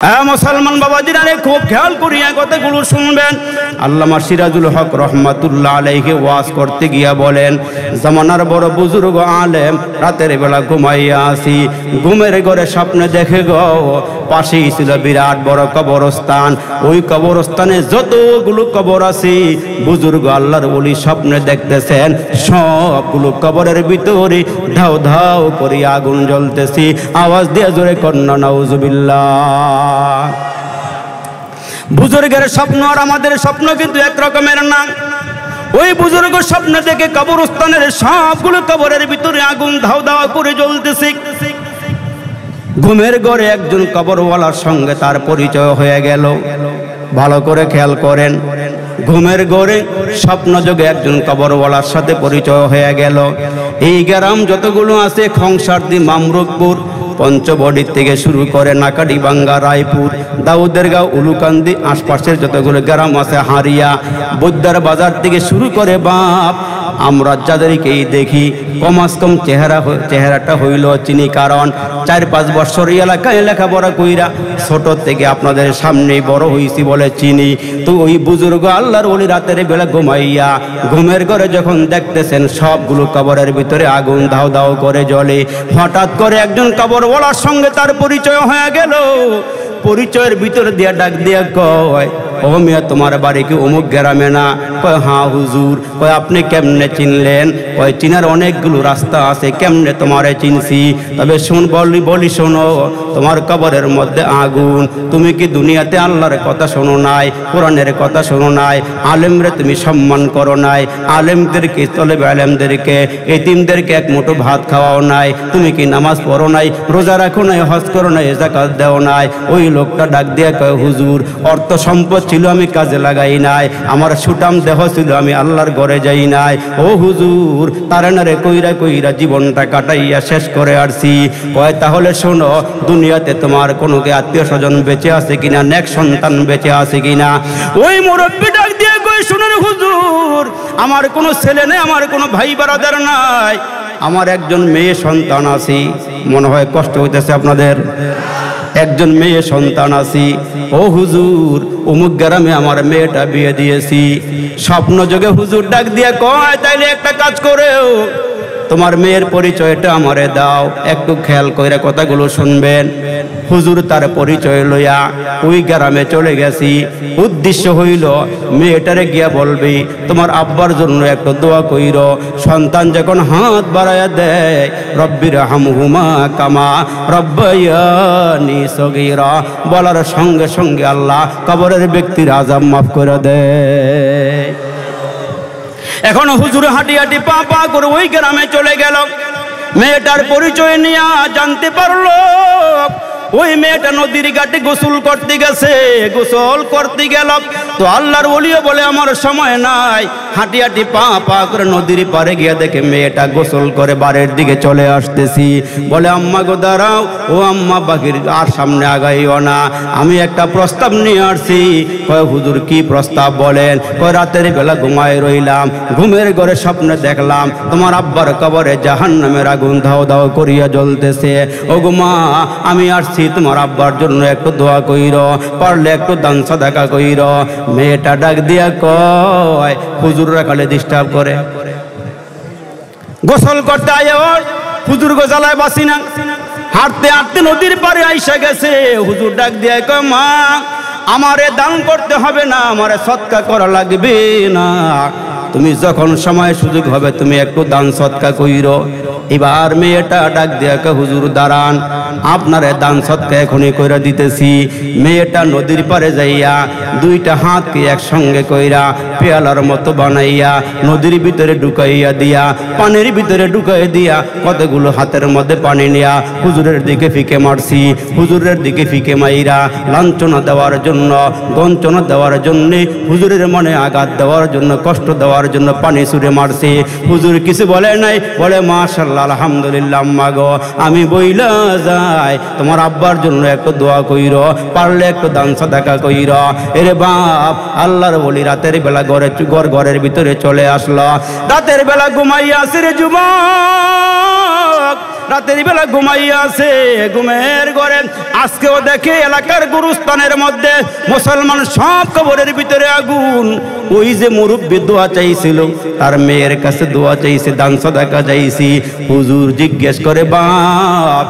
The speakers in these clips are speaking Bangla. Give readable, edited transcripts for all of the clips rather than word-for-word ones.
মুসলমান বাবাজিরা খুব খেয়াল করিয়া কথাগুলো শুনবেন। আল্লামা সিরাজুল হক রহমাতুল্লাহ আলাইহি ওয়াজ করতে গিয়া বলেন, জামানার বড় বুজুর্গ আলেম রাতের বেলা ঘুমাইয়া আসি, ঘুমের ঘরে স্বপ্নে দেখে গো পাশেই ছিল বিরাট বড় কবরস্থান। ওই কবরস্থানে যতগুলো কবর আছে বুজুর্গ আল্লাহর ওলি স্বপ্নে দেখতেছেন সবগুলো কবরের ভিতরে ধাও ধাও করে আগুন জ্বলতেছি। আওয়াজ দিয়ে জোরে কন্যা নাউজুবিল্লাহ। বুজুর্গের স্বপ্ন আর আমাদের স্বপ্ন কিন্তু এক রকমের না। ওই বুজুর্গ স্বপ্ন দেখে কবরস্থানের সবগুলো কবরের ভিতরে আগুন ধাও ধাও করে জ্বলতেছে। ঘুমের ঘরে একজন কবরওয়ালার সঙ্গে তার পরিচয় হয়ে গেল। ভালো করে খেয়াল করেন, ঘুমের ঘরে স্বপ্ন যোগে একজন কবরওয়ালার সাথে পরিচয় হয়ে গেল। এই গ্রাম যতগুলো আছে খংসারদি, মামরুকপুর, পঞ্চবড়ির থেকে শুরু করে নাকাডিবাঙ্গা, রায়পুর, দাউদেরগাঁও, উলুকান্দি, আশপাশের যতগুলো গ্রাম আছে, হারিয়া, বৈদ্যার বাজার থেকে শুরু করে বাপ আমরা যাদেরকেই দেখি কমাস কম চেহারাটা হইল চিনি। কারণ 4-5 বছর এলাকায় লেখাপড়া কইরা ছোট থেকে আপনাদের সামনেই বড় হইছি বলে চিনি। তো ওই বুজুর্গ আল্লাহর ওলি রাতের বেলা ঘুমাইয়া ঘুমের ঘরে যখন দেখতেছেন সবগুলো কবরের ভিতরে আগুন ধাও ধাও করে জ্বলে, হঠাৎ করে একজন কবরওয়ালার সঙ্গে তার পরিচয় হয়ে গেল। পরিচয়ের ভিতরে দিয়া ডাক দিয়া কয়, ও মিয়া তোমার বাড়ি কি অমুক গ্রামে না? কয় হ্যাঁ হুজুর। কয় আপনি কেমনে চিনলেন? কয় চিনার অনেকগুলো রাস্তা আছে, কেমনে তোমারে চিনছি? তবে বলি শোনো, তোমার কবরের মধ্যে আগুন। তুমি কি দুনিয়াতে আল্লাহর কথা শোনো নাই, কোরআনের কথা শোনো নাই, আলেমরে তুমি সম্মান করো নাই, আলেমদেরকে তলেব আলেমদেরকে এতিমদেরকে এক মুঠো ভাত খাওয়াও নাই, তুমি কি নামাজ পড়ো নাই, রোজা রাখো নাই, হজ করো নাই, যাকাত দেও নাই? ওই লোকটা ডাক দিয়া কয়, হুজুর অর্থ সম্পদ ছিল আমি কাজে লাগাই নাই, আমার সুটাম দেহ ছিল আমি আল্লাহর ঘরে যাই নাই। ও হুজুর তারেনারে কইরা কইরা জীবনটা কাটাইয়া শেষ করে আসছি। কয় তাহলে শোনো, দুনিয়াতে তোমার কোনো আত্মীয় স্বজন বেঁচে আছে কিনা, নেক সন্তান বেঁচে আছে কিনা? ওই মুরব্বি ডাক দিয়ে কই, শুনুন হুজুর আমার কোনো ছেলে নেই, আমার কোনো ভাই বারাদার নাই, আমার একজন মেয়ে সন্তান আছে। মনে হয় কষ্ট হইতেছে আপনাদের। একজন মেয়ে সন্তান আছি। ও হুজুর অমুক গ্রামে আমার মেয়েটা বিয়ে দিয়েছি। স্বপ্ন যোগে হুজুর ডাক দিয়ে কয়, তাইলে একটা কাজ করেও তোমার মেয়ের পরিচয়টা আমারে দাও। একটু খেয়াল করে কথাগুলো শুনবেন। হুজুর তার পরিচয় লইয়া ওই গ্রামে চলে গেছি। উদ্দেশ্য হইল মেয়েটারে গিয়া বলবি তোমার আব্বার জন্য একটু দোয়া কইর। সন্তান যখন হাত বাড়াইয়া দেয়, রব্বির হামহুমা কামা রব্বায়ানি সগীরা, বলার সঙ্গে সঙ্গে আল্লাহ কবরের ব্যক্তির আযাব মাফ করে দেয়। এখন হুজুর হাঁটি হাঁটি পা পা করে ওই গ্রামে চলে গেল। মেয়েটার পরিচয় নিয়ে জানতে পারলো ওই মেয়েটা নদীর ঘাটে গোসল করতে গেছে। গোসল করতে গেল তো আল্লাহর ওলিও বলে আমার সময় নাই, হাঁটি হাঁটি পা পা করে নদীর পারে গিয়ে দেখে মেয়েটা গোসল করে বাড়ির দিকে চলে আসতেছি। বলে আম্মা গো দাঁড়াও, ও আম্মা বাকির আর সামনে আগাইও না, আমি একটা প্রস্তাব নিয়ে আসছি। কয় হুজুর কি প্রস্তাব বলেন? কয় রাতের বেলা ঘুমায় রইলাম, ঘুমের ঘরে স্বপ্নে দেখলাম তোমার আব্বার কবরে জাহান্নামের আগুন ধাও ধাও করিয়া জ্বলতেছে। ও গো মা আমি আসছি তোমার আব্বার জন্য একটু দোয়া কইর, পারলে একটু দান সাদাকা কইর। মেয়েটা ডাক দিয়া কয়, হুজুররা খালি ডিস্টার্ব করে, গোসল করতে আয় হুজুর গো জ্বালায় বাসি না। হাঁটতে হাঁটতে নদীর পারে আইসা গেছে। হুজুর ডাক দিয়া কয়, মা আমারে দান করতে হবে না, আমারে সৎকা করা লাগবে না, তুমি যখন সময় সুযোগ হবে তুমি একটু দান সৎকা কইর। এবার মেয়েটা ডাক দিয়া কয়, হুজুর দাঁড়ান, আপনারে দান সৎকা এখনই কইরা দিতেছি। মেয়েটা নদীর পারে যাইয়া দুইটা হাতকে একসঙ্গে কইরা পেয়ালার মতো বানাইয়া নদীর ভিতরে ঢুকাইয়া দিয়া, পানির ভিতরে ঢুকাই দিয়া কতগুলো হাতের মধ্যে পানি নিয়া হুজুরের দিকে ফিকে মারছি। হুজুরের দিকে ফিকে মাইরা লাঞ্ছনা দেওয়ার জন্য, গঞ্চনা দেওয়ার জন্য, হুজুরের মনে আঘাত দেওয়ার জন্য, কষ্ট দেওয়ার জন্য পানি ছুঁড়ে মারছি। হুজুর কিছু বলে নাই, বলে মাশাআল্লাহ আলহামদুলিল্লাহ আম্মা গো আমি বইলা যাই তোমার আব্বার জন্য একটু দোয়া কইর, পারলে একটু দান সাদাকা কইর। এরে বাপ আল্লাহর ওলি রাতের বেলা ঘরের ভিতরে চলে আসলো। রাতের বেলা ঘুমাইয়া আসে রে যুবক, রাতের বেলা ঘুমাইয়া আছে, ঘুমের ঘরে আজকেও দেখে এলাকার গুরুস্থানের মধ্যে মুসলমান সব কবরের ভিতরে আগুন। ওই যে মুরব্বী দোয়া চাইছিল, তার মেয়ের কাছে দোয়া চাইছে, দান সাদাকা চাইছি। হুজুর জিজ্ঞেস করে, বাপ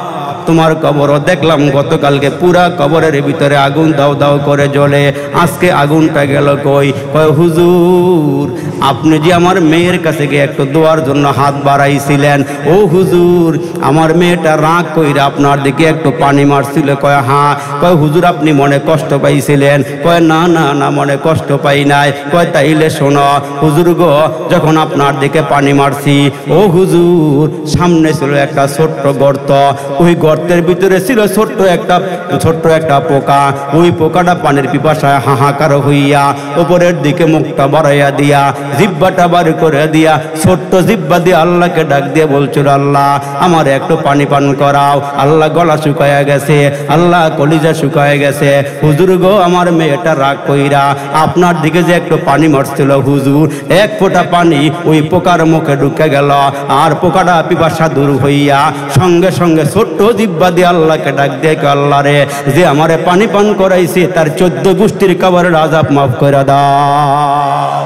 তোমার কবরও দেখলাম গতকালকে পুরা কবরের ভিতরে আগুন দাও দাও করে জ্বলে, আজকে আগুনটা গেল কই? কয় হুজুর আপনি যে আমার মেয়ের কাছে গিয়ে একটু দোয়ার জন্য হাত বাড়াইছিলেন, ও হুজুর আমার মেয়েটা রাগ কইরা আপনার দিকে একটু পানি মারছিল। কয় হ্যাঁ। কয় হুজুর আপনি মনে কষ্ট পাইছিলেন? কয় না না না, মনে কষ্ট পাই নাই। কয় তাইলে শোনো হুজুর গো, যখন আপনার দিকে পানি মারছি, ও হুজুর সামনে ছিল একটা ছোট্ট গর্ত, ওই গর্তের ভিতরে ছিল ছোট্ট একটা পোকা। ওই পোকাটা পানির পিপাসায় হাহাকার হইয়া উপরের দিকে মুখটা বাড়াইয়া দিয়া, জিব্বাটা বার করে দিয়া, ছোট্ট জিব্বা দিয়ে আল্লাহকে ডাক দিয়ে বলছিল, আল্লাহ আমার একটু পানি পান করাও। আল্লাহ গলা শুকায়া গেছে, আল্লাহ কলিজা শুকায়া গেছে। হুজুর গো আমার মেয়েটা রাগ কইরা আপনার দিকে যে একটু পানি মারছিল, হুজুর এক ফোঁটা পানি ওই পোকার মুখে ঢুকে গেল, আর পোকাটা পিপাসা দূর হইয়া সঙ্গে সঙ্গে ছোট্ট জিব্বা দিয়ে আল্লাহকে ডাক দিয়ে, আল্লাহ রে যে আমারে পানি পান করাইছে তার 14 গোষ্ঠীর কবরের আযাব মাফ করে দাও।